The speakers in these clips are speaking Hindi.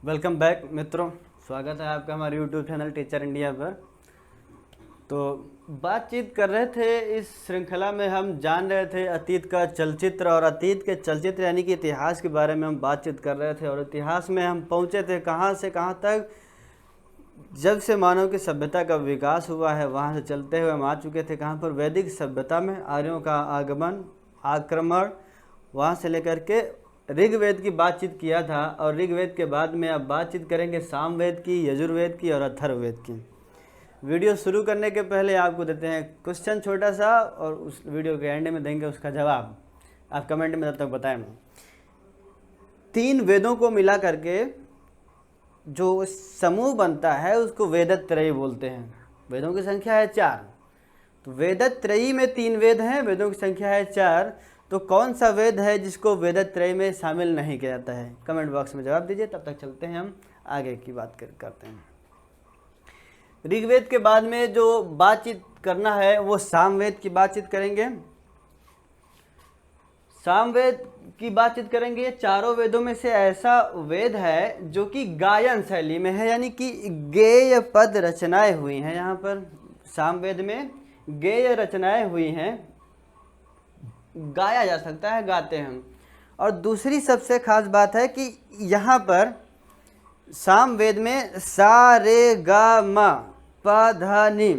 वेलकम बैक मित्रों, स्वागत है आपका हमारे यूट्यूब चैनल टीचर इंडिया पर। तो बातचीत कर रहे थे, इस श्रृंखला में हम जान रहे थे अतीत का चलचित्र और अतीत के चलचित्र यानी कि इतिहास के बारे में हम बातचीत कर रहे थे। और इतिहास में हम पहुंचे थे कहाँ से कहाँ तक, जब से मानव की सभ्यता का विकास हुआ है वहाँ से चलते हुए हम आ चुके थे कहाँ पर, वैदिक सभ्यता में आर्यों का आगमन, आक्रमण, वहाँ से लेकर के ऋग्वेद की बातचीत किया था। और ऋग्वेद के बाद में अब बातचीत करेंगे सामवेद की, यजुर्वेद की और अथर्ववेद की। वीडियो शुरू करने के पहले आपको देते हैं क्वेश्चन छोटा सा, और उस वीडियो के एंड में देंगे उसका जवाब। आप कमेंट में तब तक बताएं। 3 वेदों को मिला करके जो समूह बनता है उसको वेदत्रयी बोलते हैं। वेदों की संख्या है 4, तो वेदत्रयी में 3 वेद हैं, वेदों की संख्या है 4। तो कौन सा वेद है जिसको वेदत्रयी में शामिल नहीं किया जाता है? कमेंट बॉक्स में जवाब दीजिए। तब तक चलते हैं, हम आगे की बात करते हैं। ऋग्वेद के बाद में जो बातचीत करना है वो सामवेद की बातचीत करेंगे। सामवेद की बातचीत करेंगे। चारों वेदों में से ऐसा वेद है जो कि गायन शैली में है, यानी कि गेय पद रचनाएं हुई हैं। यहाँ पर सामवेद में गेय रचनाएं हुई हैं, गाया जा सकता है, गाते हैं। और दूसरी सबसे खास बात है कि यहाँ पर सामवेद में सा रे गा मा पा धा नी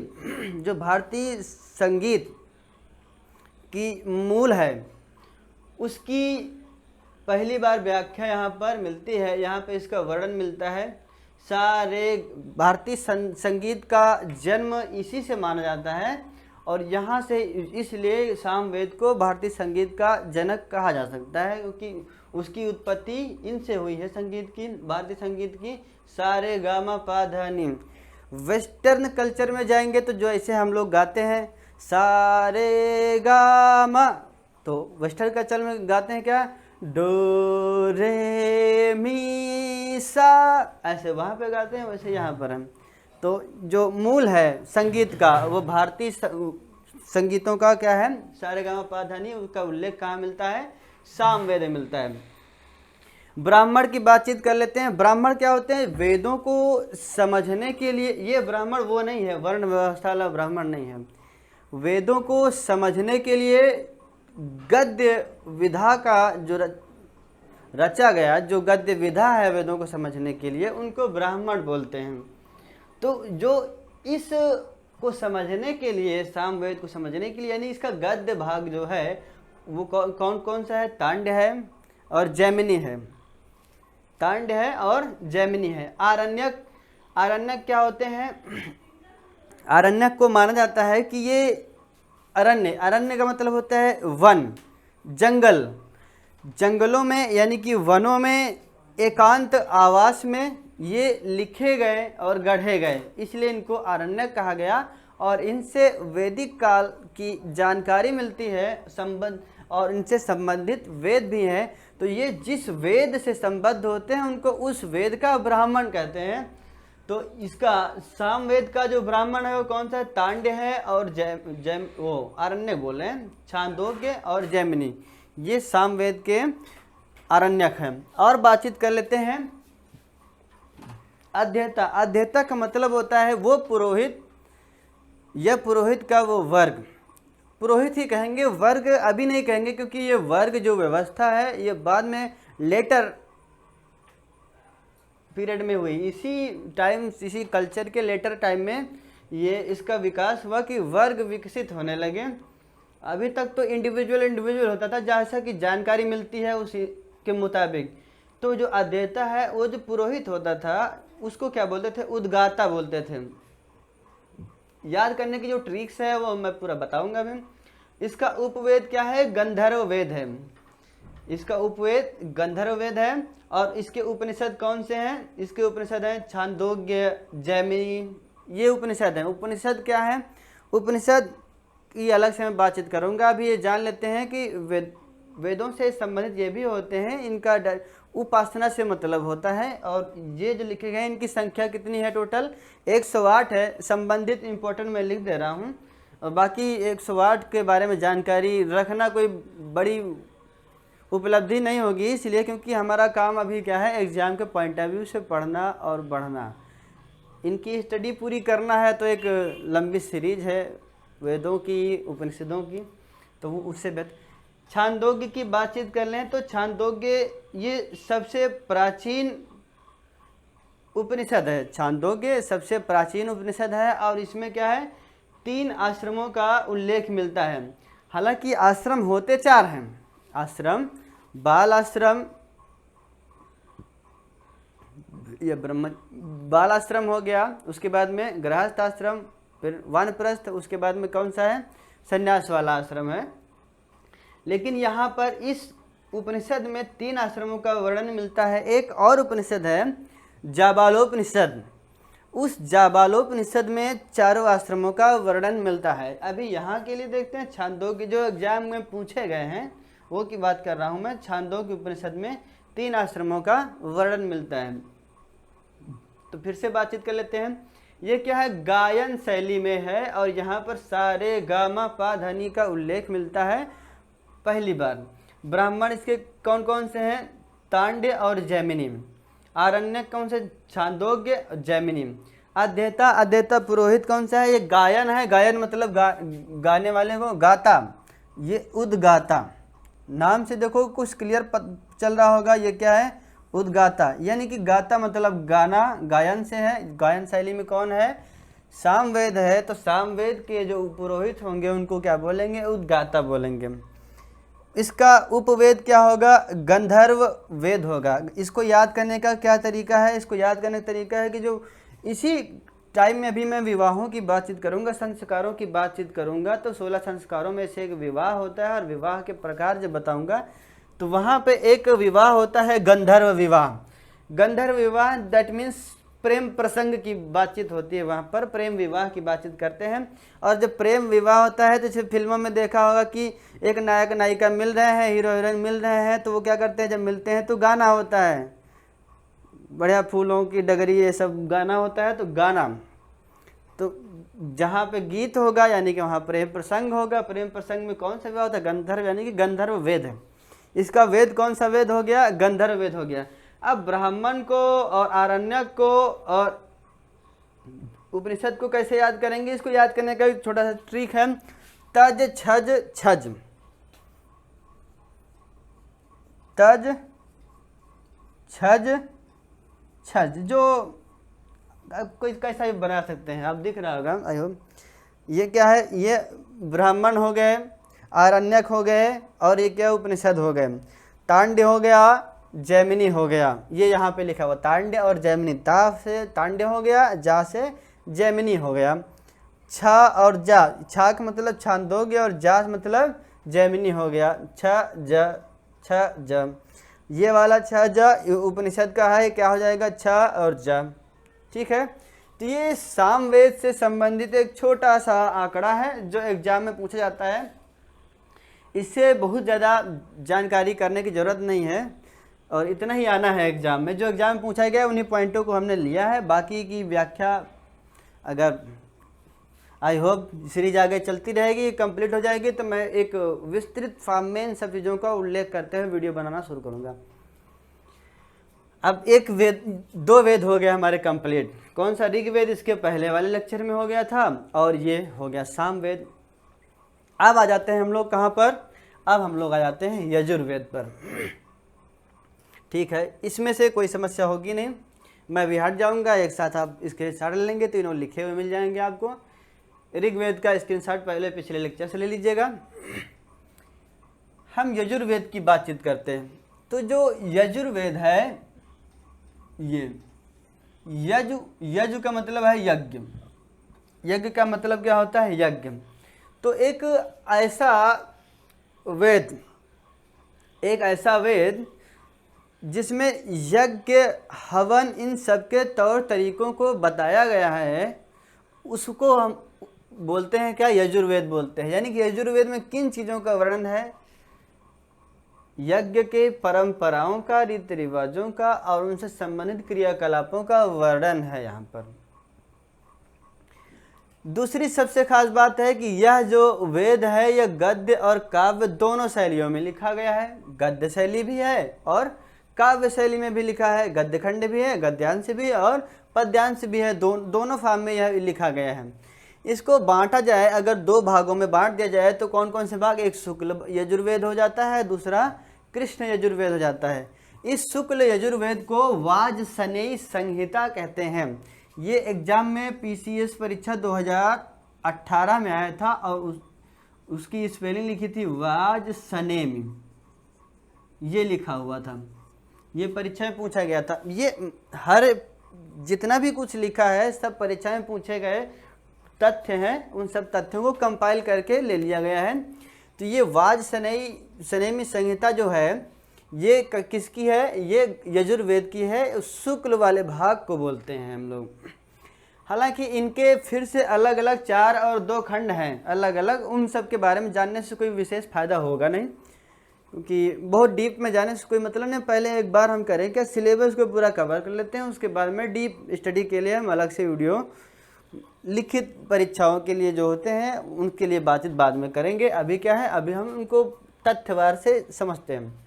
जो भारतीय संगीत की मूल है उसकी पहली बार व्याख्या यहाँ पर मिलती है। यहाँ पे इसका वर्णन मिलता है। सा रे, भारतीय संगीत का जन्म इसी से माना जाता है, और यहाँ से इसलिए सामवेद को भारतीय संगीत का जनक कहा जा सकता है, क्योंकि उसकी उत्पत्ति इनसे हुई है, संगीत की, भारतीय संगीत की। सा रे गा मा पा धा नी। वेस्टर्न कल्चर में जाएंगे तो जो ऐसे हम लोग गाते हैं सा रे गा मा, तो वेस्टर्न कल्चर में गाते हैं क्या, डो रे मी सा, ऐसे वहाँ पे गाते हैं, वैसे यहाँ पर हम। तो जो मूल है संगीत का वो भारतीय संगीतों का क्या है, सा रे गा मा पा धा नी, उसका उल्लेख कहाँ मिलता है? सामवेद में मिलता है। ब्राह्मण की बातचीत कर लेते हैं। ब्राह्मण क्या होते हैं? वेदों को समझने के लिए, ये ब्राह्मण वो नहीं है, वर्ण व्यवस्था वाला ब्राह्मण नहीं है। वेदों को समझने के लिए गद्य विधा का जो रचा गया, जो गद्य विधा है वेदों को समझने के लिए, उनको ब्राह्मण बोलते हैं। तो जो इस को समझने के लिए, सामवेद को समझने के लिए, यानी इसका गद्य भाग जो है वो कौन कौन सा है? तांड्य है और जैमिनी है। तांड्य है और जैमिनी है। आरण्यक, आरण्यक क्या होते हैं? आरण्यक को माना जाता है कि ये अरण्य, अरण्य का मतलब होता है वन, जंगल। जंगलों में यानी कि वनों में एकांत आवास में ये लिखे गए और गढ़े गए, इसलिए इनको आरण्यक कहा गया। और इनसे वैदिक काल की जानकारी मिलती है, संबंध, और इनसे संबंधित वेद भी हैं। तो ये जिस वेद से संबद्ध होते हैं उनको उस वेद का ब्राह्मण कहते हैं। तो इसका सामवेद का जो ब्राह्मण है वो कौन सा है? तांड्य है और वो आरण्यक बोले हैं, छांदोग्य और जैमिनी, ये सामवेद के आरण्यक हैं। और बातचीत कर लेते हैं अध्येता। अध्येता का मतलब होता है वो पुरोहित, यह पुरोहित का वो वर्ग, पुरोहित ही कहेंगे, वर्ग अभी नहीं कहेंगे, क्योंकि ये वर्ग जो व्यवस्था है ये बाद में लेटर पीरियड में हुई। इसी टाइम, इसी कल्चर के लेटर टाइम में ये इसका विकास हुआ कि वर्ग विकसित होने लगे। अभी तक तो इंडिविजुअल होता था, जैसा कि जानकारी मिलती है उसी के मुताबिक। तो जो अध्येता है, वो जो पुरोहित होता था उसको क्या बोलते थे? उद्गाता बोलते थे। याद करने की जो ट्रिक्स है वो मैं पूरा बताऊंगा अभी। इसका उपवेद क्या है? गंधर्व वेद है। इसका उपवेद गंधर्व वेद है। और इसके उपनिषद कौन से हैं? इसके उपनिषद हैं छांदोग्य, जैमिनी, ये उपनिषद हैं। उपनिषद क्या है? उपनिषद की अलग से मैं बातचीत करूंगा। अभी ये जान लेते हैं कि वेदों से संबंधित ये भी होते हैं, इनका उपासना से मतलब होता है। और ये जो लिखे गए इनकी संख्या कितनी है? टोटल 108 है। संबंधित इंपॉर्टेंट मैं लिख दे रहा हूँ, और बाकी 108 के बारे में जानकारी रखना कोई बड़ी उपलब्धि नहीं होगी, इसलिए क्योंकि हमारा काम अभी क्या है, एग्ज़ाम के पॉइंट ऑफ व्यू से पढ़ना और बढ़ना, इनकी स्टडी पूरी करना है। तो एक लंबी सीरीज है वेदों की, उपनिषदों की, तो वो उससे बेहतर। छांदोग्य की बातचीत कर लें तो छांदोग्य ये सबसे प्राचीन उपनिषद है। छांदोग्य सबसे प्राचीन उपनिषद है और इसमें क्या है, 3 आश्रमों का उल्लेख मिलता है। हालांकि आश्रम होते 4 हैं। आश्रम, बाल आश्रम, ये बाल आश्रम हो गया, उसके बाद में गृहस्थ आश्रम, फिर वानप्रस्थ, उसके बाद में कौन सा है, संन्यास वाला आश्रम है। लेकिन यहाँ पर इस उपनिषद में 3 आश्रमों का वर्णन मिलता है। एक और उपनिषद है जाबालोपनिषद, उस जाबालोपनिषद में 4 आश्रमों का वर्णन मिलता है। अभी यहाँ के लिए देखते हैं छांदोग्य जो एग्जाम में पूछे गए हैं वो की बात कर रहा हूँ मैं। छांदोग्य उपनिषद में 3 आश्रमों का वर्णन मिलता है। तो फिर से बातचीत कर लेते हैं। ये क्या है, गायन शैली में है और यहाँ पर सारे गामा पा धनी का उल्लेख मिलता है पहली बार। ब्राह्मण इसके कौन कौन से हैं, तांड्य और जैमिनी। आरण्यक कौन से, छांदोग्य, जैमिनी। अध्येता, अध्येता पुरोहित कौन सा है, ये गायन है। गायन मतलब गाने वाले को, गाता, ये उद्गाता। नाम से देखो कुछ क्लियर चल रहा होगा, ये क्या है, उद्गाता, यानी कि गाता मतलब गाना, गायन से है। गायन शैली में कौन है, सामवेद है। तो सामवेद के जो पुरोहित होंगे उनको क्या बोलेंगे, उद्गाता बोलेंगे। इसका उपवेद क्या होगा, गंधर्व वेद होगा। इसको याद करने का क्या तरीका है, इसको याद करने का तरीका है कि जो इसी टाइम में अभी मैं विवाहों की बातचीत करूंगा, संस्कारों की बातचीत करूंगा, तो 16 संस्कारों में से एक विवाह होता है और विवाह के प्रकार जब बताऊंगा तो वहाँ पे एक विवाह होता है गंधर्व विवाह। गंधर्व विवाह दैट मीन्स प्रेम प्रसंग की बातचीत होती है, वहाँ पर प्रेम विवाह की बातचीत करते हैं। और जब प्रेम विवाह होता है तो जैसे फिल्मों में देखा होगा कि एक नायक नायिका मिल रहे हैं, हीरो हीरोइन मिल रहे हैं, तो वो क्या करते हैं, जब मिलते हैं तो गाना होता है, बढ़िया फूलों की डगरी, ये सब गाना होता है। तो गाना, तो जहाँ पे गीत होगा यानी कि वहाँ प्रेम प्रसंग होगा। प्रेम प्रसंग में कौन सा विवाह होता है, गंधर्व, यानी कि गंधर्व वेद है। इसका वेद कौन सा वेद हो गया, गंधर्व वेद हो गया। अब ब्राह्मण को और आरण्यक को और उपनिषद को कैसे याद करेंगे, इसको याद करने का एक छोटा सा ट्रिक है। तज छज छज, तज छज छज, जो कोई कैसा भी बना सकते हैं, आप दिख रहा होगा आई होप। ये क्या है, ये ब्राह्मण हो गए, आरण्यक हो गए और ये क्या, उपनिषद हो गए। तांड्य हो गया, जैमिनी हो गया, ये यहाँ पे लिखा हुआ तांड्य और जैमिनी। ता से तांड्य हो गया, जा से जैमिनी हो गया। छा और जा, छा का मतलब छांदोग्य और जा मतलब जैमिनी हो गया। छ ज, ये वाला छ ज उपनिषद का है, क्या हो जाएगा, छ और ज, ठीक है। तो ये सामवेद से संबंधित एक छोटा सा आंकड़ा है जो एग्जाम में पूछा जाता है। इससे बहुत ज़्यादा जानकारी करने की ज़रूरत नहीं है और इतना ही आना है एग्ज़ाम में। जो एग्ज़ाम में पूछा गया उन्हीं पॉइंटों को हमने लिया है, बाकी की व्याख्या अगर आई होप सीरीज आगे चलती रहेगी, कंप्लीट हो जाएगी, तो मैं एक विस्तृत फॉर्म में इन सब चीज़ों का उल्लेख करते हुए वीडियो बनाना शुरू करूँगा। अब एक वेद, 2 वेद हो गया हमारे कंप्लीट। कौन सा, ऋग्वेद इसके पहले वाले लेक्चर में हो गया था और ये हो गया सामवेद। अब आ जाते हैं हम लोग कहाँ पर, अब हम लोग आ जाते हैं यजुर्वेद पर, ठीक है। इसमें से कोई समस्या होगी नहीं, मैं भी हट जाऊँगा, एक साथ आप इसके स्क्रीनशॉट ले लेंगे, तीनों लिखे हुए मिल जाएंगे आपको। ऋग्वेद का स्क्रीनशॉट पहले पिछले लेक्चर से ले लीजिएगा। हम यजुर्वेद की बातचीत करते हैं। तो जो यजुर्वेद है, ये यजु का मतलब है यज्ञ, यज्ञ का मतलब क्या होता है, यज्ञ। तो एक ऐसा वेद जिसमें यज्ञ, हवन, इन सब के तौर तरीकों को बताया गया है, उसको हम बोलते हैं क्या, यजुर्वेद बोलते हैं। यानी कि यजुर्वेद में किन चीज़ों का वर्णन है, यज्ञ के परंपराओं का, रीति रिवाजों का और उनसे संबंधित क्रियाकलापों का वर्णन है यहाँ पर। दूसरी सबसे खास बात है कि यह जो वेद है यह गद्य और काव्य दोनों शैलियों में लिखा गया है। गद्य शैली भी है और काव्य शैली में भी लिखा है। गद्य खंड भी है, गद्यांश भी है और पद्यांश भी है। दोनों फॉर्म में यह लिखा गया है। इसको बांटा जाए, अगर दो भागों में बांट दिया जाए तो कौन कौन से भाग? एक शुक्ल यजुर्वेद हो जाता है, दूसरा कृष्ण यजुर्वेद हो जाता है। इस शुक्ल यजुर्वेद को वाजसनेयी संहिता कहते हैं। ये एग्जाम में पीसीएस परीक्षा 2018 में आया था और उसकी स्पेलिंग लिखी थी वाजसनेमी, ये लिखा हुआ था। ये परीक्षा में पूछा गया था। ये हर जितना भी कुछ लिखा है सब परीक्षा में पूछे गए तथ्य हैं, उन सब तथ्यों को कंपाइल करके ले लिया गया है। तो ये वाजसनेयी संहिता जो है ये किसकी है? ये यजुर्वेद की है। शुक्ल वाले भाग को बोलते हैं हम लोग। हालांकि इनके फिर से अलग अलग 4 और 2 खंड हैं अलग अलग। उन सब के बारे में जानने से कोई विशेष फायदा होगा नहीं, क्योंकि बहुत डीप में जाने से कोई मतलब नहीं। पहले एक बार हम करें क्या, सिलेबस को पूरा कवर कर लेते हैं, उसके बाद में डीप स्टडी के लिए हम अलग से वीडियो लिखित परीक्षाओं के लिए जो होते हैं उनके लिए बातचीत बाद में करेंगे। अभी क्या है, अभी हम उनको तथ्यवार से समझते हैं।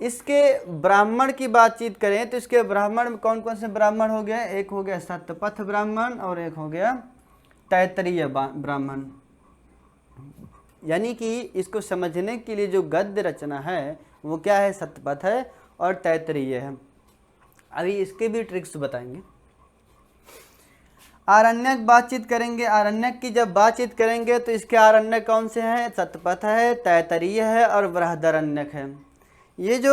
इसके ब्राह्मण की बातचीत करें तो इसके ब्राह्मण में कौन कौन से ब्राह्मण हो गए? एक हो गया सतपथ ब्राह्मण और एक हो गया तैत्तरीय ब्राह्मण। यानी कि इसको समझने के लिए जो गद्य रचना है वो क्या है? सतपथ है और तैत्तरीय है। अभी इसके भी ट्रिक्स बताएंगे। आरण्यक बातचीत करेंगे। आरण्यक की जब बातचीत करेंगे तो इसके आरण्यक कौन से हैं? सतपथ है, तैत्तरीय है और बृहदारण्यक है। ये जो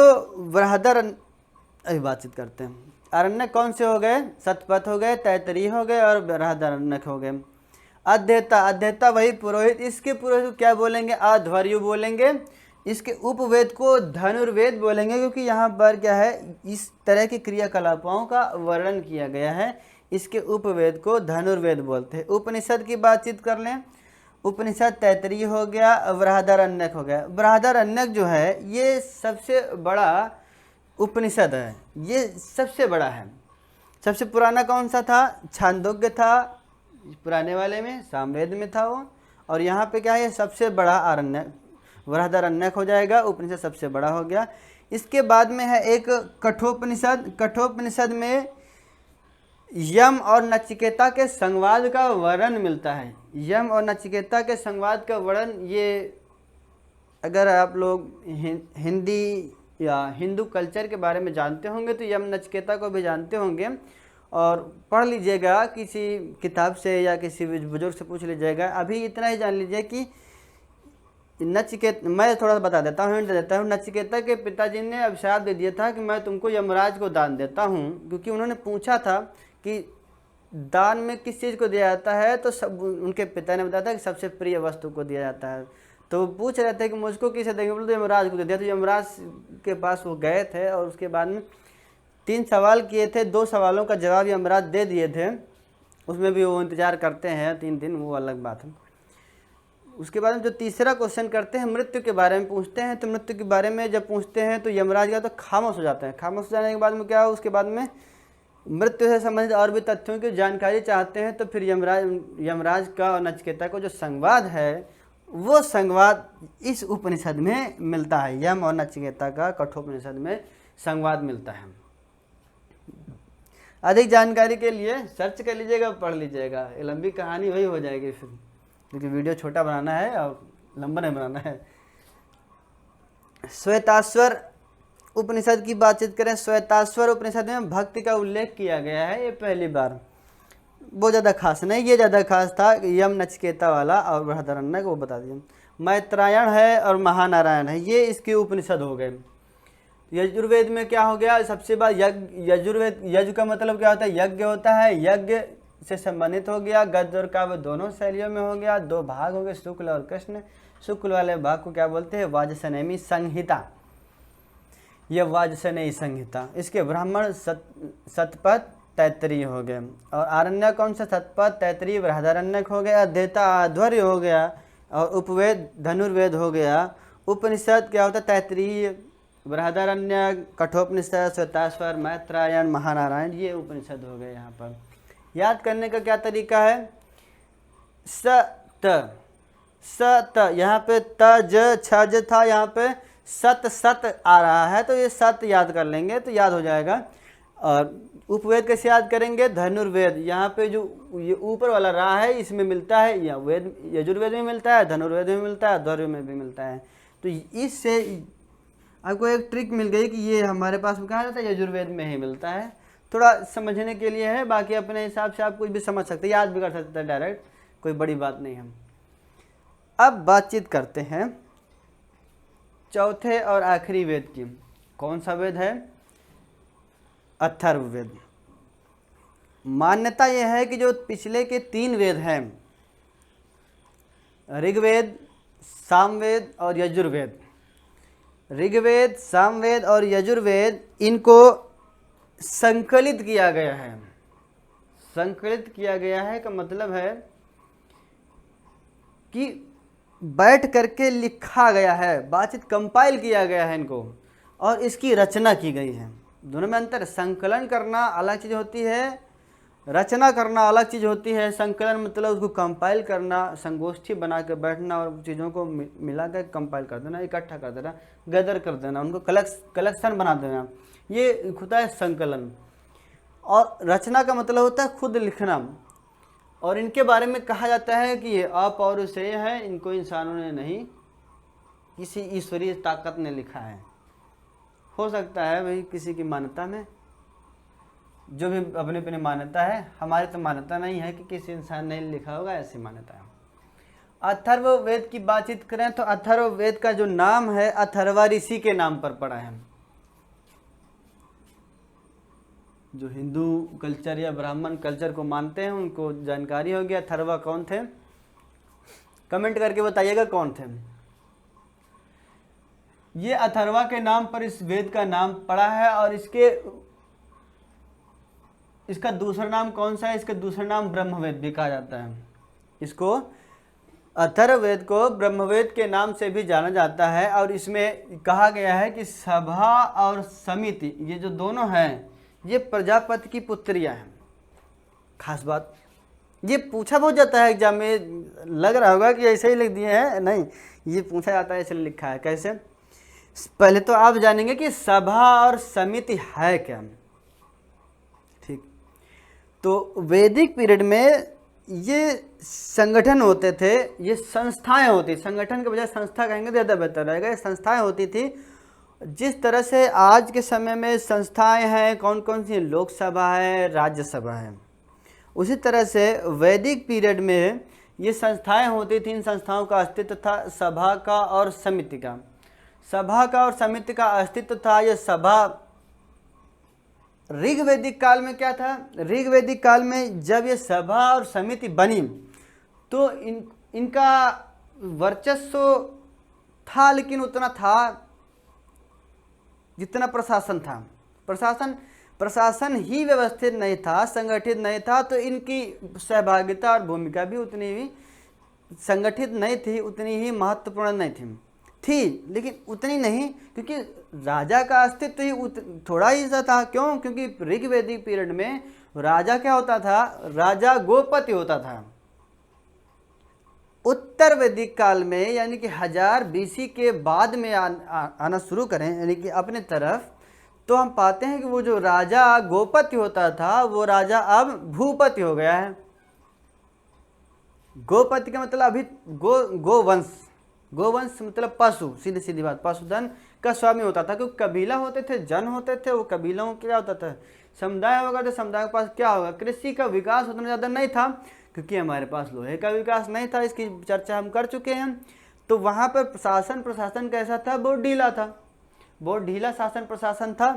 अभी बातचीत करते हैं। आरण्यक कौन से हो गए? सतपथ हो गए, तैत्तरीय हो गए और बृहदारण्यक हो गए। अध्येता, अध्येता वही पुरोहित। इसके पुरोहित को क्या बोलेंगे? अध्वर्यु बोलेंगे। इसके उपवेद को धनुर्वेद बोलेंगे, क्योंकि यहाँ पर क्या है, इस तरह की क्रियाकलापों का वर्णन किया गया है। इसके उपवेद को धनुर्वेद बोलते हैं। उपनिषद की बातचीत कर लें। उपनिषद तैत्तरीय हो गया, बृहदारण्यक हो गया। बृहदारण्यक जो है ये सबसे बड़ा उपनिषद है, ये सबसे बड़ा है। सबसे पुराना कौन सा था? छांदोग्य था, पुराने वाले में सामवेद में था वो। और यहाँ पे क्या है, सबसे बड़ा आरण्यक बृहदारण्यक हो जाएगा। उपनिषद सबसे बड़ा हो गया। इसके बाद में है एक कठोपनिषद। कठोपनिषद में यम और नचिकेता के संवाद का वर्णन मिलता है। यम और नचिकेता के संवाद का वर्णन, ये अगर आप लोग हिंदी या हिंदू कल्चर के बारे में जानते होंगे तो यम नचिकेता को भी जानते होंगे और पढ़ लीजिएगा किसी किताब से या किसी बुजुर्ग से पूछ लीजिएगा। अभी इतना ही जान लीजिए कि मैं थोड़ा सा बता देता हूँ, हिंट देता हूँ। नचिकेता के पिताजी ने अभिशाप दे दिया था कि मैं तुमको यमराज को दान देता हूँ, क्योंकि उन्होंने पूछा था कि दान में किस चीज़ को दिया जाता है, तो सब उनके पिता ने बताया था कि सबसे प्रिय वस्तु को दिया जाता है। तो वो पूछ रहे थे कि मुझको किसे देंगे, बोले तो यमराज को दे दिया। तो यमराज के पास वो गए थे और उसके बाद में 3 सवाल किए थे। 2 सवालों का जवाब यमराज दे दिए थे। उसमें भी वो इंतजार करते हैं 3 दिन, वो अलग बात है। उसके बाद में जो तीसरा क्वेश्चन करते हैं, मृत्यु के बारे में पूछते हैं। तो मृत्यु के बारे में जब पूछते हैं तो यमराज का तो खामोश हो जाते हैं। खामोश हो जाने के बाद में क्या हो, उसके बाद में मृत्यु से संबंधित और भी तथ्यों की जानकारी चाहते हैं। तो फिर यमराज का और नचिकेता को जो संवाद है वो संवाद इस उपनिषद में मिलता है। यम और नचिकेता का कठोपनिषद में संवाद मिलता है। अधिक जानकारी के लिए सर्च कर लीजिएगा, पढ़ लीजिएगा। लंबी कहानी वही हो जाएगी फिर, क्योंकि वीडियो छोटा बनाना है और लंबा नहीं बनाना है। श्वेताश्वर उपनिषद की बातचीत करें। श्वेताश्वर उपनिषद में भक्ति का उल्लेख किया गया है, ये पहली बार। वो ज़्यादा खास नहीं, ये ज़्यादा खास था यम नचिकेता वाला और बृहदारण्यक, वो बता दिया। मैत्रायण है और महानारायण है, ये इसके उपनिषद हो गए। यजुर्वेद में क्या हो गया, सबसे बार यज्ञ। यजुर्वेद, यज्ञ का मतलब क्या होता है? यज्ञ होता है। यज्ञ से संबंधित हो गया। गद्य और काव्य दोनों शैलियों में हो गया। 2 भाग हो गए, शुक्ल और कृष्ण। शुक्ल वाले भाग को क्या बोलते हैं? वाजसनेयी संहिता। यह वाजसनेयी संहिता। इसके ब्राह्मण सतपथ तैत्तरीय हो गए। और आरण्य कौन सा? सतपथ तैत्तरीय बृहदारण्यक हो गया। अध्येता अध्वर्य हो गया और उपवेद धनुर्वेद हो गया। उपनिषद क्या होता है? तैत्तरीय, बृहदारण्यक, कठोपनिषद, श्वेताश्वर, मैत्रायण, महानारायण, ये उपनिषद हो गए। यहाँ पर याद करने का क्या तरीका है? सत, सत, यहाँ पे त ज छ ज था, यहाँ पे सत सत आ रहा है, तो ये सत याद कर लेंगे तो याद हो जाएगा। और उपवेद कैसे याद करेंगे? धनुर्वेद, यहाँ पे जो ये ऊपर वाला रा है इसमें मिलता है, या वेद यजुर्वेद में मिलता है, धनुर्वेद में मिलता है, अध्वर्य में भी मिलता है। तो इससे आपको एक ट्रिक मिल गई कि ये हमारे पास में कहा जाता है, यजुर्वेद में ही मिलता है। थोड़ा समझने के लिए है, बाकी अपने हिसाब से आप कुछ भी समझ सकते हैं, याद भी कर सकते हैं डायरेक्ट, कोई बड़ी बात नहीं है। अब बातचीत करते हैं चौथे और आखिरी वेद की। कौन सा वेद है? अथर्ववेद। मान्यता यह है कि जो पिछले के 3 वेद हैं, ऋग्वेद, सामवेद और यजुर्वेद, ऋग्वेद, सामवेद और यजुर्वेद, इनको संकलित किया गया है। संकलित किया गया है का मतलब है कि बैठ करके लिखा गया है, बातचीत कंपाइल किया गया है इनको, और इसकी रचना की गई है। दोनों में अंतर, संकलन करना अलग चीज़ होती है, रचना करना अलग चीज़ होती है। संकलन मतलब उसको कंपाइल करना, संगोष्ठी बना के बैठना और चीज़ों को मिला कर कंपाइल कर देना, इकट्ठा कर देना, गैदर कर देना, उनको कलेक्शन बना देना, ये होता है संकलन। और रचना का मतलब होता है खुद लिखना। और इनके बारे में कहा जाता है कि ये अपौरुषेय है, इनको इंसानों ने नहीं, किसी ईश्वरीय ताकत ने लिखा है। हो सकता है भाई किसी की मान्यता में, जो भी अपने अपने मान्यता है, हमारी तो मान्यता नहीं है कि किसी इंसान ने लिखा होगा, ऐसी मान्यता है। अथर्ववेद की बातचीत करें तो अथर्ववेद का जो नाम है अथर्वा ऋषि के नाम पर पड़ा है। जो हिंदू कल्चर या ब्राह्मण कल्चर को मानते हैं उनको जानकारी होगी अथर्वा कौन थे। कमेंट करके बताइएगा कौन थे। ये अथर्वा के नाम पर इस वेद का नाम पड़ा है। और इसका दूसरा नाम कौन सा है? इसका दूसरा नाम ब्रह्मवेद भी कहा जाता है। इसको अथर्ववेद को ब्रह्मवेद के नाम से भी जाना जाता है। और इसमें कहा गया है कि सभा और समिति, ये जो दोनों हैं, ये प्रजापति की पुत्रियां हैं। खास बात, ये पूछा बहुत जाता है एग्जाम में, लग रहा होगा कि ऐसे ही लिख दिए हैं, नहीं, ये पूछा जाता है, इसलिए लिखा है। कैसे? पहले तो आप जानेंगे कि सभा और समिति है क्या। ठीक, तो वैदिक पीरियड में ये संगठन होते थे, ये संस्थाएं होती, संगठन के बजाय संस्था कहेंगे तो ज़्यादा बेहतर रहेगा। ये संस्थाएं होती थी। जिस तरह से आज के समय में संस्थाएं हैं, कौन कौन सी? लोकसभा है, राज्यसभा है, उसी तरह से वैदिक पीरियड में ये संस्थाएं होती थी। इन संस्थाओं का अस्तित्व था सभा का और समिति का। सभा का और समिति का अस्तित्व था। ये सभा ऋग्वैदिक काल में क्या था? ऋग्वैदिक काल में जब ये सभा और समिति बनी तो इनका वर्चस्व था, लेकिन उतना था जितना प्रशासन था। प्रशासन ही व्यवस्थित नहीं था, संगठित नहीं था, तो इनकी सहभागिता और भूमिका भी उतनी ही संगठित नहीं थी, उतनी ही महत्वपूर्ण नहीं थी, लेकिन उतनी नहीं, क्योंकि राजा का अस्तित्व ही थोड़ा ही सा था। क्यों? क्योंकि ऋग्वैदिक पीरियड में राजा क्या होता था? राजा गोपति होता था। उत्तर वैदिक काल में, यानी कि 1000 BC के बाद में आना शुरू करें, यानी कि अपने तरफ, तो हम पाते हैं कि वो जो राजा गोपति होता था वो राजा अब भूपति हो गया है। गोपति का मतलब अभी गोवंश मतलब पशु, सीधी सीधी बात, पशुधन का स्वामी होता था। क्योंकि कबीला होते थे, जन होते थे, वो कबीलों में क्या होता था? समुदाय होगा, तो समुदाय के पास क्या होगा? कृषि का विकास उतना ज़्यादा नहीं था, क्योंकि हमारे पास लोहे का विकास नहीं था, इसकी चर्चा हम कर चुके हैं। तो वहाँ पर प्रशासन कैसा था? बहुत ढीला था, बहुत ढीला शासन प्रशासन था।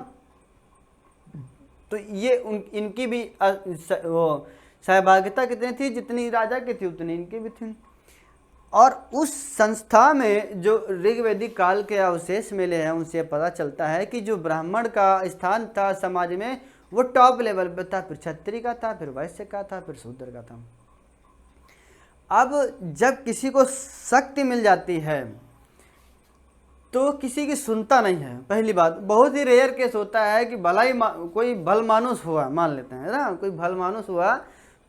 तो ये इनकी भी वो सहभागिता कितनी थी? जितनी राजा की थी उतनी इनकी भी थी। और उस संस्था में जो ऋग्वैदिक काल के अवशेष मिले हैं उनसे पता चलता है कि जो ब्राह्मण का स्थान था समाज में वो टॉप लेवल पर था, फिर क्षत्रिय का था, फिर वैश्य का था, फिर शूद्र का था। अब जब किसी को शक्ति मिल जाती है तो किसी की सुनता नहीं है। पहली बात, बहुत ही रेयर केस होता है कि कोई भल मानुस हुआ, मान लेते हैं ना, कोई भल मानुस हुआ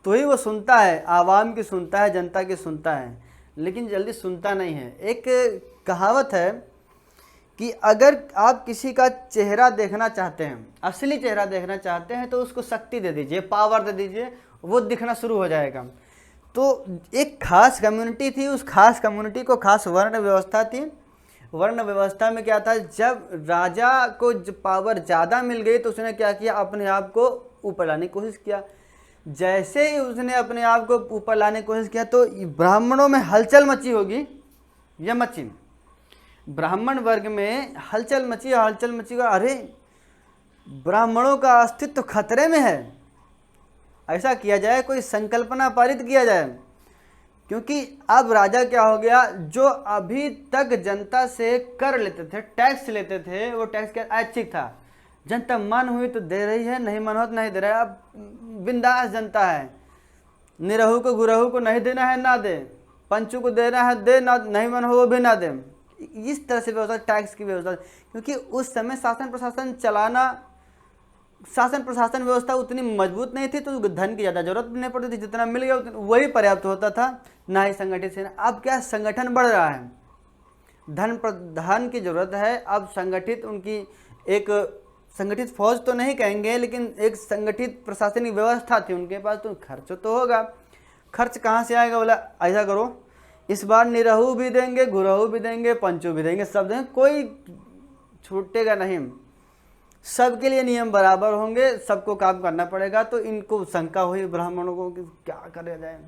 तो ही वो सुनता है, आवाम की सुनता है, जनता की सुनता है, लेकिन जल्दी सुनता नहीं है। एक कहावत है कि अगर आप किसी का चेहरा देखना चाहते हैं, असली चेहरा देखना चाहते हैं, तो उसको शक्ति दे दीजिए, पावर दे दीजिए, वो दिखना शुरू हो जाएगा। तो एक खास कम्युनिटी थी, उस खास कम्युनिटी को खास वर्ण व्यवस्था थी। वर्ण व्यवस्था में क्या था, जब राजा को पावर ज़्यादा मिल गई तो उसने क्या किया, अपने आप को ऊपर लाने की कोशिश किया। जैसे ही उसने अपने आप को ऊपर लाने की कोशिश किया तो ब्राह्मणों में हलचल मची होगी, या मची, ब्राह्मण वर्ग में हलचल मची, हलचल मची। अरे ब्राह्मणों का अस्तित्व खतरे में है, ऐसा किया जाए, कोई संकल्पना पारित किया जाए। क्योंकि अब राजा क्या हो गया, जो अभी तक जनता से कर लेते थे, टैक्स लेते थे, वो टैक्स क्या ऐच्छिक था, जनता मन हुई तो दे रही है, नहीं मन हो तो नहीं दे रहा है। अब बिंदास जनता है, निरहू को गुरहू को नहीं देना है ना दे, पंचू को देना है दे, ना नहीं मन हो वो भी ना दे। इस तरह से व्यवस्था, टैक्स की व्यवस्था, क्योंकि उस समय शासन प्रशासन चलाना, शासन प्रशासन व्यवस्था उतनी मजबूत नहीं थी, तो धन की ज़्यादा जरूरत भी नहीं पड़ती थी, जितना मिल गया वही पर्याप्त होता था, ना ही संगठित सेना। अब क्या, संगठन बढ़ रहा है, धन की जरूरत है, अब संगठित, उनकी एक संगठित फौज तो नहीं कहेंगे, लेकिन एक संगठित प्रशासनिक व्यवस्था थी उनके पास, तो खर्च तो होगा। खर्च कहाँ से आएगा, बोला ऐसा करो, इस बार निरहू भी देंगे, गुरहू भी देंगे, पंचू भी देंगे, सब देंगे, कोई छूटेगा नहीं, सबके लिए नियम बराबर होंगे, सबको काम करना पड़ेगा। तो इनको शंका हुई ब्राह्मणों को कि क्या करा जाए।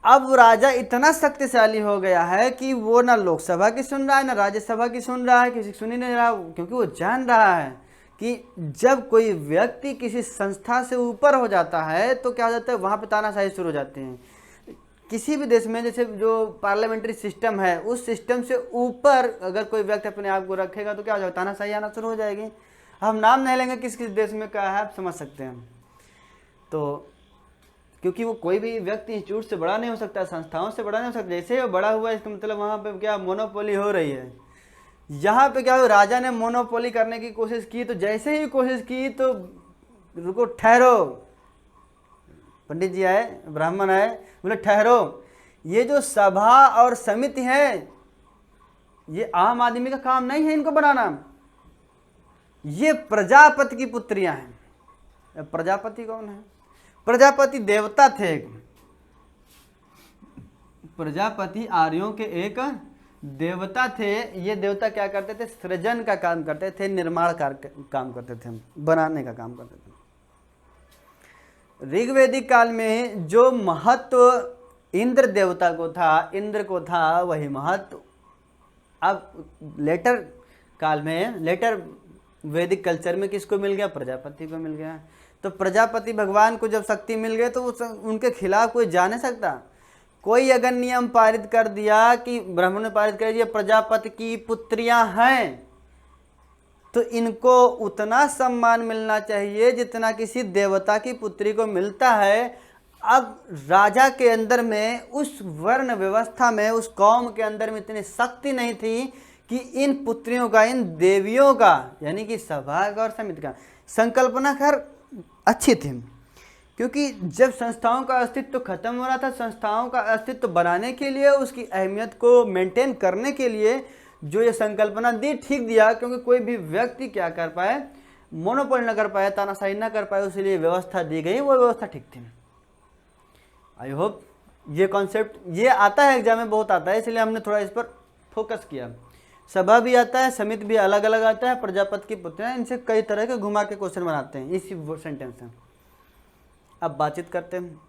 अब राजा इतना शक्तिशाली हो गया है कि वो ना लोकसभा की सुन रहा है, ना राज्यसभा की सुन रहा है, किसी की सुन ही नहीं रहा, क्योंकि वो जान रहा है कि जब कोई व्यक्ति किसी संस्था से ऊपर हो जाता है तो क्या हो जाता है, वहाँ पे तानाशाही शुरू हो जाती है। किसी भी देश में जैसे जो पार्लियामेंट्री सिस्टम है, उस सिस्टम से ऊपर अगर कोई व्यक्ति अपने आप को रखेगा तो क्या हो जाएगा, तानाशाही आना शुरू हो जाएगी। हम नाम नहीं लेंगे किस किस देश में क्या है, आप समझ सकते हैं। तो क्योंकि वो कोई भी व्यक्ति इंस्टीट्यूट से बड़ा नहीं हो सकता, संस्थाओं से बड़ा नहीं हो सकता, जैसे वो बड़ा हुआ इसका मतलब वहाँ पे क्या मोनोपोली हो रही है। यहाँ पे क्या हो, राजा ने मोनोपोली करने की कोशिश की, तो जैसे ही कोशिश की तो रुको ठहरो, पंडित जी आए, ब्राह्मण आए, बोले ठहरो, ये जो सभा और समिति है ये आम आदमी का काम नहीं है इनको बनाना, ये प्रजापति की पुत्रियां हैं। प्रजापति कौन है, प्रजापति देवता थे, प्रजापति आर्यों के एक देवता थे। ये देवता क्या करते थे, सृजन का काम करते थे, निर्माण का काम करते थे, बनाने का काम करते थे। ऋग्वेदिक काल में जो महत्व इंद्र देवता को था, इंद्र को था, वही महत्व अब लेटर काल में, लेटर वैदिक कल्चर में किसको मिल गया, प्रजापति को मिल गया। तो प्रजापति भगवान को जब शक्ति मिल गई तो उनके खिलाफ कोई जा नहीं सकता। कोई अगर नियम पारित कर दिया कि ब्राह्मण ने पारित कर दिया प्रजापति की पुत्रियां हैं, तो इनको उतना सम्मान मिलना चाहिए जितना किसी देवता की पुत्री को मिलता है। अब राजा के अंदर में, उस वर्ण व्यवस्था में, उस कौम के अंदर में इतनी शक्ति नहीं थी कि इन पुत्रियों का, इन देवियों का, यानी कि सभा और समिति का संकल्पना खैर अच्छी थी। क्योंकि जब संस्थाओं का अस्तित्व खत्म हो रहा था, संस्थाओं का अस्तित्व बनाने के लिए, उसकी अहमियत को मेंटेन करने के लिए जो ये संकल्पना दी, ठीक दिया, क्योंकि कोई भी व्यक्ति क्या कर पाए, मोनोपोली न कर पाए, तानाशाही न कर पाए, उसके लिए व्यवस्था दी गई, वो व्यवस्था ठीक थी। आई होप ये कॉन्सेप्ट, ये आता है एग्जाम में, बहुत आता है, इसलिए हमने थोड़ा इस पर फोकस किया। सभा भी आता है, समिति भी अलग अलग आता है, प्रजापति की पुत्रियां, इनसे कई तरह के घुमा के क्वेश्चन बनाते हैं इसी सेंटेंस से। अब बातचीत करते हैं,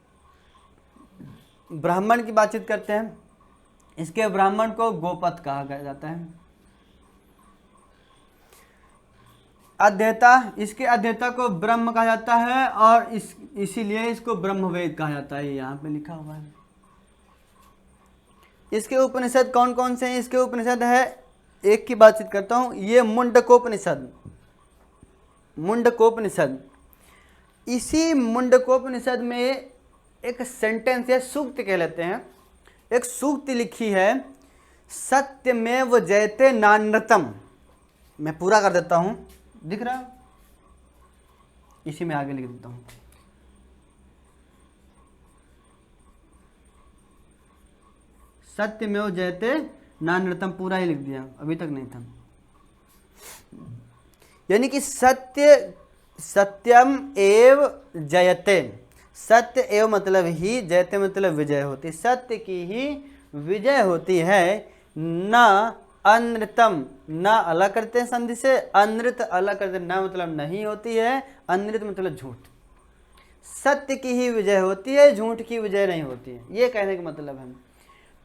ब्राह्मण की बातचीत करते हैं। इसके ब्राह्मण को गोपथ कहा जाता है। अध्येता, इसके अध्येता को ब्रह्म कहा जाता है, और इसीलिए इसको ब्रह्मवेद कहा जाता है, ये यहाँ पे लिखा हुआ है। इसके उपनिषद कौन कौन से हैं, इसके उपनिषद है, एक की बातचीत करता हूँ, ये मुंडकोपनिषद, मुंडकोपनिषद। इसी मुंडकोपनिषद में एक सेंटेंस है, सूक्त कह लेते हैं, एक सूक्त लिखी है, सत्यमेव जयते नान्यतम। मैं पूरा कर देता हूं, दिख रहा है, इसी में आगे लिख देता हूं। सत्यमेव जयते नान्यतम, पूरा ही लिख दिया, अभी तक नहीं था। यानी कि सत्यम एव जयते, सत्य एव मतलब ही, जयते मतलब विजय होती, सत्य की ही विजय होती है। न अनृतम, न अलग करते हैं संधि से, अनृत अलग करते हैं, न मतलब नहीं होती है, अनृत मतलब झूठ। सत्य की ही विजय होती है, झूठ की विजय नहीं होती है, ये कहने का मतलब है।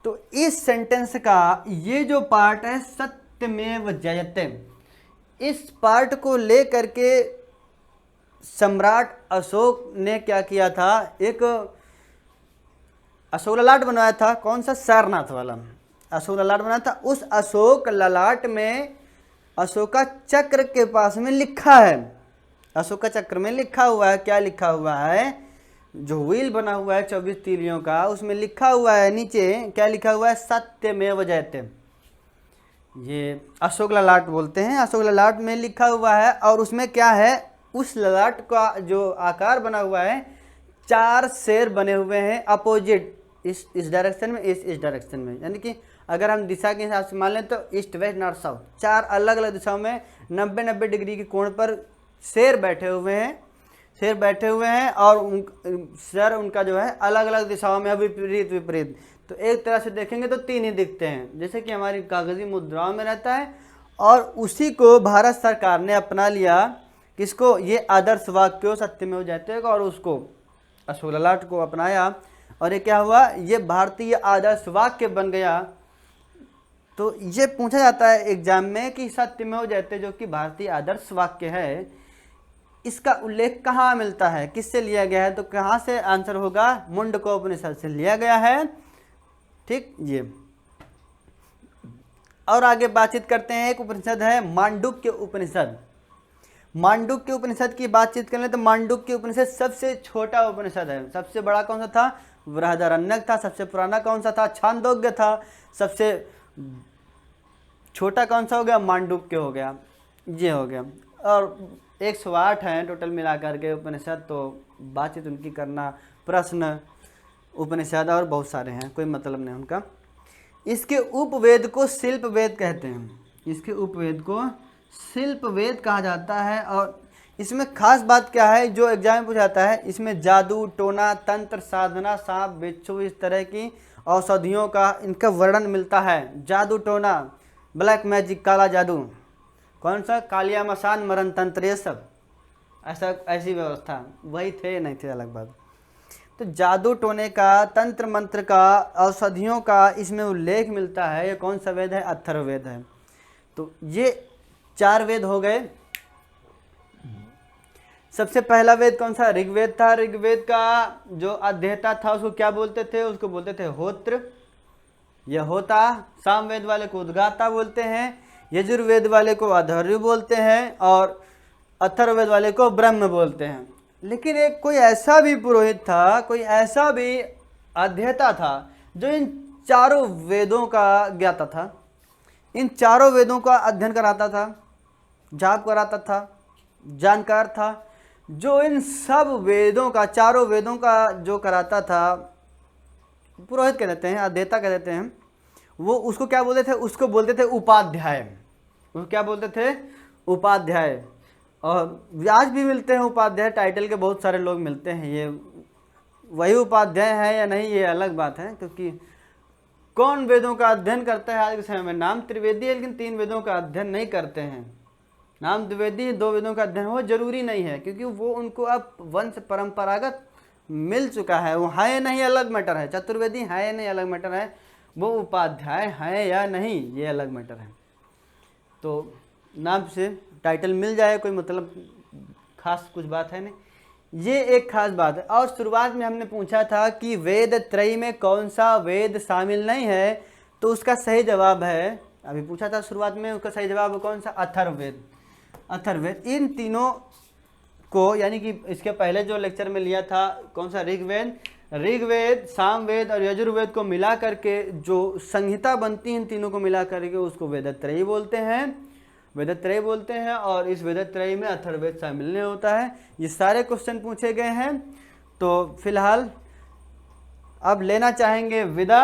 तो इस सेंटेंस का ये जो पार्ट है सत्यमेव जयते, इस पार्ट को लेकर के सम्राट अशोक ने क्या किया था, एक अशोक ललाट बनवाया था। कौन सा? सारनाथ वाला अशोक ललाट बनाया था। उस अशोक ललाट में अशोका चक्र के पास में लिखा है, अशोका चक्र में लिखा हुआ है, क्या लिखा हुआ है, जो व्हील बना हुआ है 24 तीलियों का, उसमें लिखा हुआ है नीचे, क्या लिखा हुआ है, सत्यमेव जयते। ये अशोक ललाट बोलते हैं, अशोक ललाट में लिखा हुआ है। और उसमें क्या है, उस ललाट का जो आकार बना हुआ है, 4 शेर बने हुए हैं अपोजिट, इस डायरेक्शन में, इस डायरेक्शन में। यानी कि अगर हम दिशा के हिसाब से मान लें तो ईस्ट वेस्ट नॉर्थ साउथ, 4 अलग अलग दिशाओं में 90-90 डिग्री के कोण पर शेर बैठे हुए हैं, शेर बैठे हुए हैं। और सर उनका जो है अलग अलग दिशाओं में विपरीत विपरीत। तो एक तरह से देखेंगे तो 3 ही दिखते हैं, जैसे कि हमारी कागजी मुद्राओं में रहता है। और उसी को भारत सरकार ने अपना लिया, किसको, ये आदर्श वाक्य सत्यमेव जयते, और उसको अशोक ललाट को अपनाया। और ये क्या हुआ, ये भारतीय आदर्श वाक्य बन गया। तो ये पूछा जाता है एग्जाम में कि सत्यमेव जयते जो कि भारतीय आदर्श वाक्य है, इसका उल्लेख कहाँ मिलता है, किससे लिया गया है, तो कहाँ से आंसर होगा, मुंडकोपनिषद से लिया गया है। ठीक, ये और आगे बातचीत करते हैं। एक उपनिषद है मांडुक्य उपनिषद। मांडुक्य उपनिषद की बातचीत करें तो मांडुक्य उपनिषद सबसे छोटा उपनिषद है। सबसे बड़ा कौन सा था, बृहदारण्यक था। सबसे पुराना कौन सा था, छांदोग्य था। सबसे छोटा कौन सा हो गया, मांडुक्य हो गया, ये हो गया। और 108 हैं टोटल मिलाकर के उपनिषद, तो बातचीत उनकी करना, प्रश्न उपनिषद और बहुत सारे हैं, कोई मतलब नहीं उनका। इसके उपवेद को शिल्प वेद कहते हैं, इसके उपवेद को शिल्प वेद कहा जाता है। और इसमें खास बात क्या है जो एग्जाम में पूछाता है, इसमें जादू टोना तंत्र साधना सांप बिच्छू इस तरह की औषधियों का इनका वर्णन मिलता है। जादू टोना, ब्लैक मैजिक, काला जादू, कौन सा, कालिया मसान मरण तंत्र, ये सब ऐसी व्यवस्था, वही थे नहीं थे अलग बात। तो जादू टोने का, तंत्र मंत्र का, औषधियों का इसमें उल्लेख मिलता है। ये कौन सा वेद है, अथर्ववेद है। तो ये 4 वेद हो गए। सबसे पहला वेद कौन सा, ऋग्वेद था। ऋग्वेद का जो अध्येता था उसको क्या बोलते थे, उसको बोलते थे होत्र, यह होता। सामवेद वाले को उद्गाता बोलते हैं, यजुर्वेद वाले को अधर्व बोलते हैं, और अथर्ववेद वाले को ब्रह्म बोलते हैं। लेकिन एक कोई ऐसा भी पुरोहित था, कोई ऐसा भी अध्येता था जो इन 4 वेदों का ज्ञाता था, इन 4 वेदों का अध्ययन कराता था, जाप कराता था, जानकार था, जो इन सब वेदों का, 4 वेदों का जो कराता था, पुरोहित कह देते हैं, अध्येता कह देते हैं। वो उसको क्या बोलते थे, उसको बोलते थे उपाध्याय। वो क्या बोलते थे, उपाध्याय। और आज भी मिलते हैं उपाध्याय टाइटल के, बहुत सारे लोग मिलते हैं। ये वही उपाध्याय है या नहीं ये अलग बात है, क्योंकि कौन वेदों का अध्ययन करता है आज के समय में। नाम त्रिवेदी है लेकिन 3 वेदों का अध्ययन नहीं करते हैं। नाम द्विवेदी 2 वेदों का अध्ययन हो जरूरी नहीं है, क्योंकि वो उनको अब वंश परंपरागत मिल चुका है। वो है नहीं अलग मैटर है, चतुर्वेदी है नहीं अलग मैटर है, वो उपाध्याय है या नहीं ये अलग मैटर है। तो नाम से टाइटल मिल जाए कोई मतलब खास कुछ बात है नहीं, ये एक खास बात है। और शुरुआत में हमने पूछा था कि वेद त्रयी में कौन सा वेद शामिल नहीं है, तो उसका सही जवाब है, अभी पूछा था शुरुआत में, उसका सही जवाब कौन सा, अथर्ववेद। अथर्ववेद इन तीनों को, यानी कि इसके पहले जो लेक्चर में लिया था कौन सा, ऋग्वेद सामवेद और यजुर्वेद को मिला करके जो संहिता बनती है, इन तीनों को मिला करके उसको वेदत्रयी बोलते हैं, वेदत्रयी बोलते हैं। और इस वेदत्रयी में अथर्ववेद शामिल नहीं होता है। ये सारे क्वेश्चन पूछे गए हैं। तो फिलहाल अब लेना चाहेंगे विदा,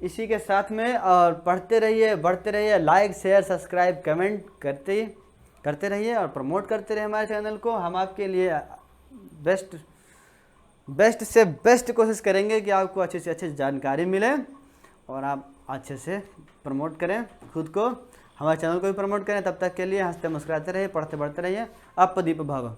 इसी के साथ में और पढ़ते रहिए, बढ़ते रहिए, लाइक शेयर सब्सक्राइब कमेंट करते रहिए और प्रमोट करते रहिए हमारे चैनल को। हम आपके लिए बेस्ट से बेस्ट कोशिश करेंगे कि आपको अच्छी से अच्छी जानकारी मिले और आप अच्छे से प्रमोट करें खुद को, हमारे चैनल को भी प्रमोट करें। तब तक के लिए हंसते मुस्कुराते रहिए, पढ़ते बढ़ते रहिए। आप प्रदीप भाव।